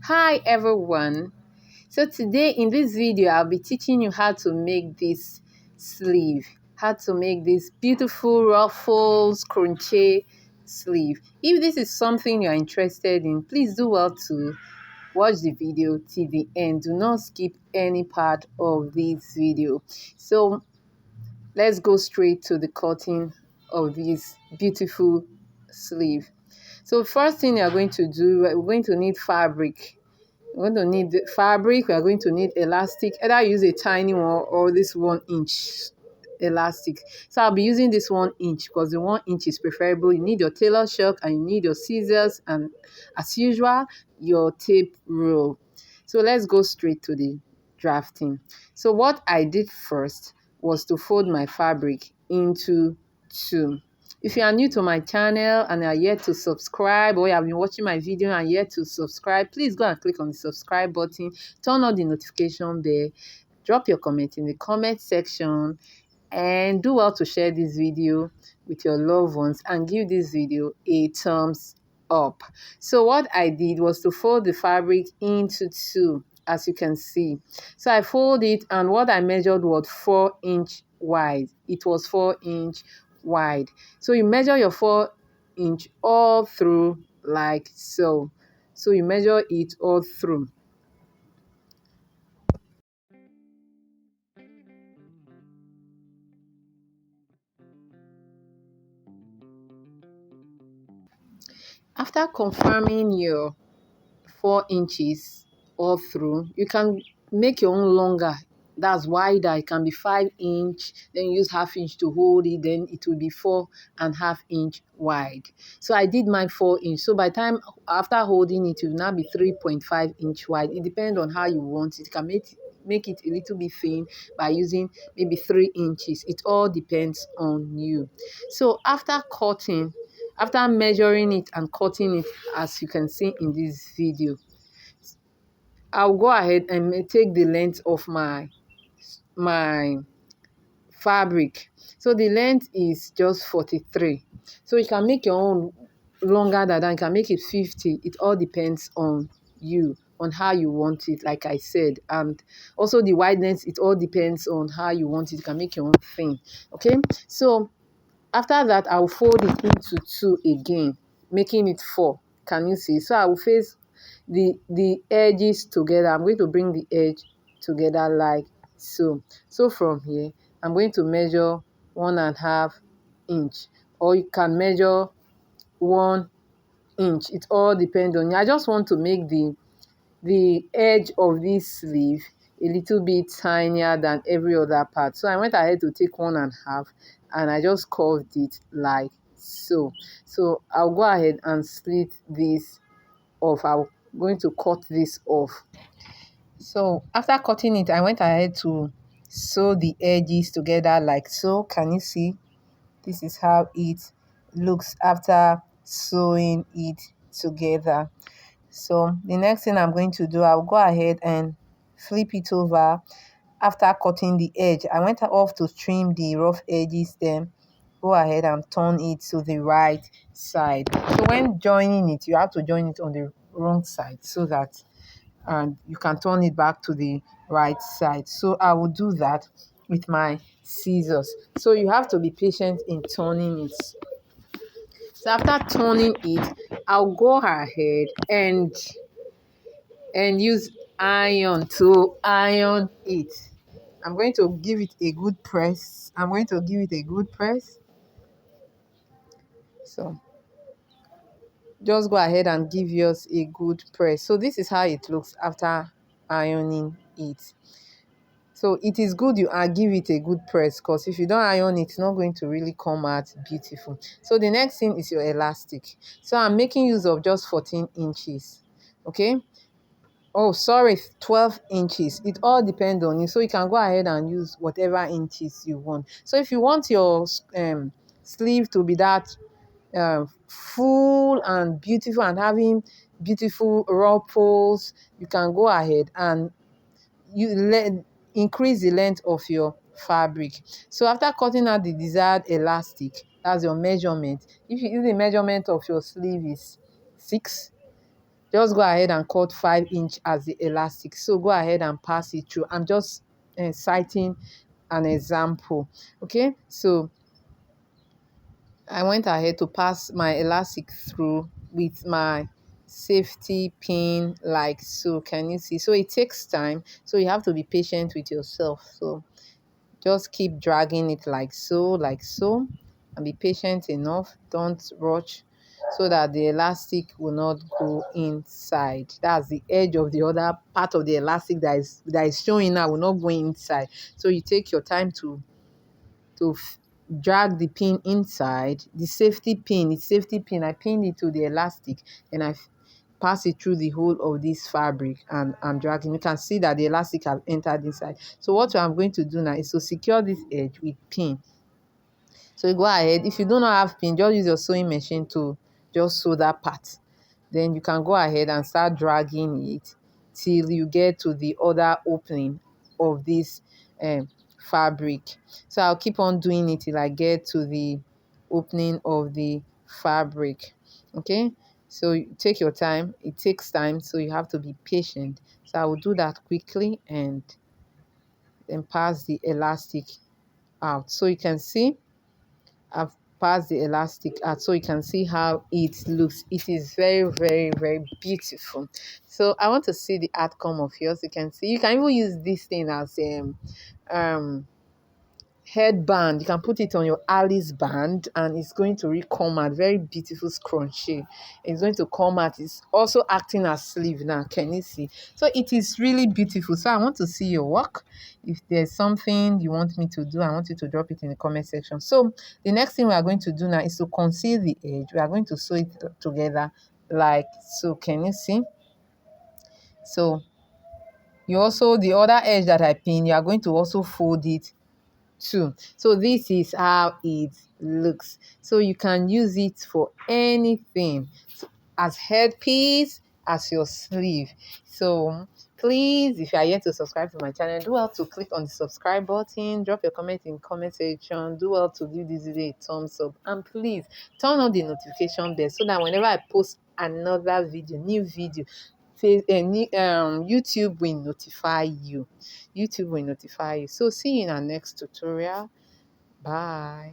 Hi everyone. So today in this video I'll be teaching you how to make this sleeve, how to make this beautiful ruffles crochet sleeve. If this is something you're interested in, please do well to watch the video till the end. Do not skip any part of this video. So let's go straight to the cutting of this beautiful sleeve. So first thing you're going to do, we're going to need fabric. We're going to need the fabric. We are going to need elastic. Either use a tiny one or this 1 inch elastic. So I'll be using this 1 inch because the 1 inch is preferable. You need your tailor shelf and you need your scissors and, as usual, your tape rule. So let's go straight to the drafting. So what I did first was to fold my fabric into two. If you are new to my channel and are yet to subscribe, or you have been watching my video and yet to subscribe, please go and click on the subscribe button, turn on the notification bell, drop your comment in the comment section, and do well to share this video with your loved ones and give this video a thumbs up. So what I did was to fold the fabric into two, as you can see. So I fold it, and what I measured was 4-inch wide. It was 4-inch wide. So you measure your 4-inch all through like so. So you measure it all through. After confirming your 4 inches all through, you can make your own longer. That's wider. It can be 5 inch, then use ½ inch to hold it, then it will be 4.5 inch wide. So I did my 4 inch. So by the time after holding it, it will now be 3.5 inch wide. It depends on how you want it. You can make it a little bit thin by using maybe 3 inches. It all depends on you. So after cutting, after measuring it and cutting it, as you can see in this video, I'll go ahead and take the length of my fabric. So the length is just 43. So you can make your own longer than that. You can make it 50. It all depends on you, on how you want it, like I said. And also the wideness, it all depends on how you want it. You can make your own thing. Okay, so after that, I'll fold it into two again, making it 4. Can you see? So I will face the edges together. I'm going to bring the edge together like so. So from here, I'm going to measure 1.5 inch, or you can measure 1 inch. It all depends on you. I just want to make the edge of this sleeve a little bit tinier than every other part. So I went ahead to take 1.5 and I just curved it like so. So I'll go ahead and split this off. I'm going to cut this off. So after cutting it, I went ahead to sew the edges together like so. Can you see? This is how it looks after sewing it together. So the next thing I'm going to do, I'll go ahead and flip it over. After cutting the edge, I went off to trim the rough edges, then go ahead and turn it to the right side. So when joining it, you have to join it on the wrong side so that you can turn it back to the right side. So I will do that with my scissors. So you have to be patient in turning it. So after turning it, I'll go ahead and use iron to iron it. I'm going to give it a good press. So just go ahead and give yours a good press. So this is how it looks after ironing it. So it is good you give it a good press, because if you don't iron it, it's not going to really come out beautiful. So the next thing is your elastic. So I'm making use of just 14 inches. Okay. Oh, sorry, 12 inches. It all depends on you. So you can go ahead and use whatever inches you want. So if you want your sleeve to be that full and beautiful and having beautiful ruffles, you can go ahead and increase the length of your fabric. So after cutting out the desired elastic, that's your measurement. If the measurement of your sleeve is 6, just go ahead and cut 5 inch as the elastic. So go ahead and pass it through. I'm just citing an example. Okay, so I went ahead to pass my elastic through with my safety pin like so. Can you see? So it takes time, so you have to be patient with yourself. So just keep dragging it like so, and be patient enough. Don't rush, so that the elastic will not go inside. That's the edge of the other part of the elastic that is showing now will not go inside. So you take your time to drag the pin inside. The safety pin, it's safety pin. I pinned it to the elastic, and I pass it through the whole of this fabric, and I'm dragging. You can see that the elastic has entered inside. So what I'm going to do now is to secure this edge with pin. So you go ahead. If you do not have pin, just use your sewing machine to just sew that part. Then you can go ahead and start dragging it till you get to the other opening of this fabric. So I'll keep on doing it till I get to the opening of the fabric. Okay, so you take your time. It takes time, so you have to be patient. So I will do that quickly and then pass the elastic out. So you can see I've passed the elastic out, so you can see how it looks. It is very, very, very beautiful. So I want to see the outcome of yours. You can see, you can even use this thing as um headband. You can put it on your Alice band, and it's going to really come out very beautiful scrunchie. It's going to come out. It's also acting as sleeve now. Can you see? So it is really beautiful. So I want to see your work. If there's something you want me to do, I want you to drop it in the comment section. So the next thing we are going to do now is to conceal the edge. We are going to sew it together like so. Can you see? So you also, the other edge that I pinned, you are going to also fold it too. So this is how it looks. So you can use it for anything, as headpiece, as your sleeve. So please, if you are yet to subscribe to my channel, do well to click on the subscribe button, drop your comment in comment section, do well to give this video a thumbs up, and please turn on the notification bell so that whenever I post another video, new video, YouTube will notify you. YouTube will notify you. So see you in our next tutorial. Bye.